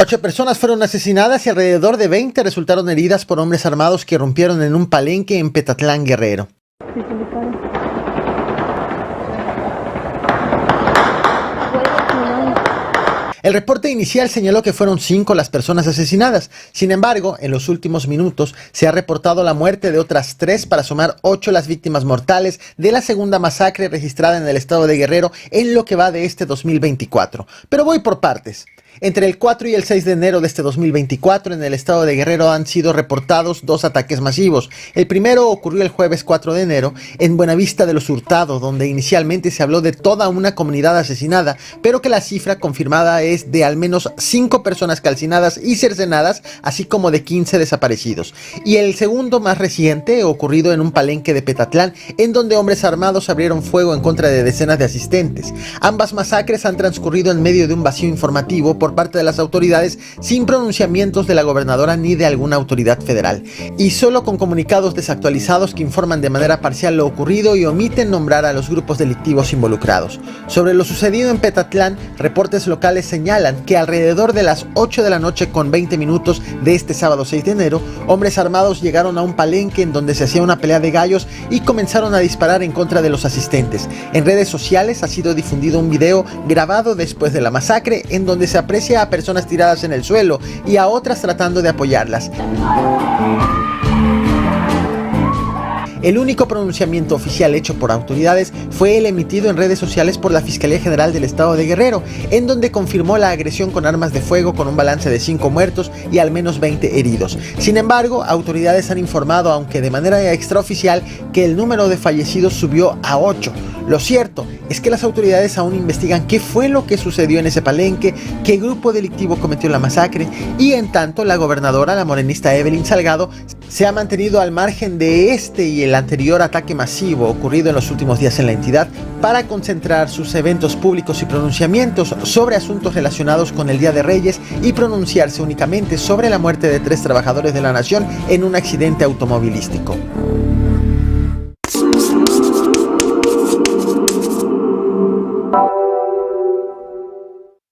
Ocho personas fueron asesinadas y alrededor de 20 resultaron heridas por hombres armados que irrumpieron en un palenque en Petatlán, Guerrero. El reporte inicial señaló que fueron 5 las personas asesinadas. Sin embargo, en los últimos minutos se ha reportado la muerte de otras 3 para sumar 8 las víctimas mortales de la segunda masacre registrada en el estado de Guerrero en lo que va de este 2024. Pero voy por partes. Entre el 4 y el 6 de enero de este 2024 en el estado de Guerrero han sido reportados 2 ataques masivos. El primero ocurrió el jueves 4 de enero en Buenavista de los Hurtado, donde inicialmente se habló de toda una comunidad asesinada, pero que la cifra confirmada es de al menos 5 personas calcinadas y cercenadas, así como de 15 desaparecidos. Y el segundo, más reciente, ocurrido en un palenque de Petatlán, en donde hombres armados abrieron fuego en contra de decenas de asistentes. Ambas masacres han transcurrido en medio de un vacío informativo por parte de las autoridades, sin pronunciamientos de la gobernadora ni de alguna autoridad federal, y solo con comunicados desactualizados que informan de manera parcial lo ocurrido y omiten nombrar a los grupos delictivos involucrados. Sobre lo sucedido en Petatlán, reportes locales señalan que alrededor de las 8 de la noche con 20 minutos de este sábado 6 de enero, hombres armados llegaron a un palenque en donde se hacía una pelea de gallos y comenzaron a disparar en contra de los asistentes. En redes sociales ha sido difundido un video grabado después de la masacre en donde se aprecia a personas tiradas en el suelo y a otras tratando de apoyarlas. El único pronunciamiento oficial hecho por autoridades fue el emitido en redes sociales por la Fiscalía General del Estado de Guerrero, en donde confirmó la agresión con armas de fuego con un balance de 5 muertos y al menos 20 heridos. Sin embargo, autoridades han informado, aunque de manera extraoficial, que el número de fallecidos subió a 8. Lo cierto es que las autoridades aún investigan qué fue lo que sucedió en ese palenque, qué grupo delictivo cometió la masacre, y en tanto la gobernadora, la morenista Evelyn Salgado, se ha mantenido al margen de este y el anterior ataque masivo ocurrido en los últimos días en la entidad para concentrar sus eventos públicos y pronunciamientos sobre asuntos relacionados con el Día de Reyes y pronunciarse únicamente sobre la muerte de 3 trabajadores de la nación en un accidente automovilístico.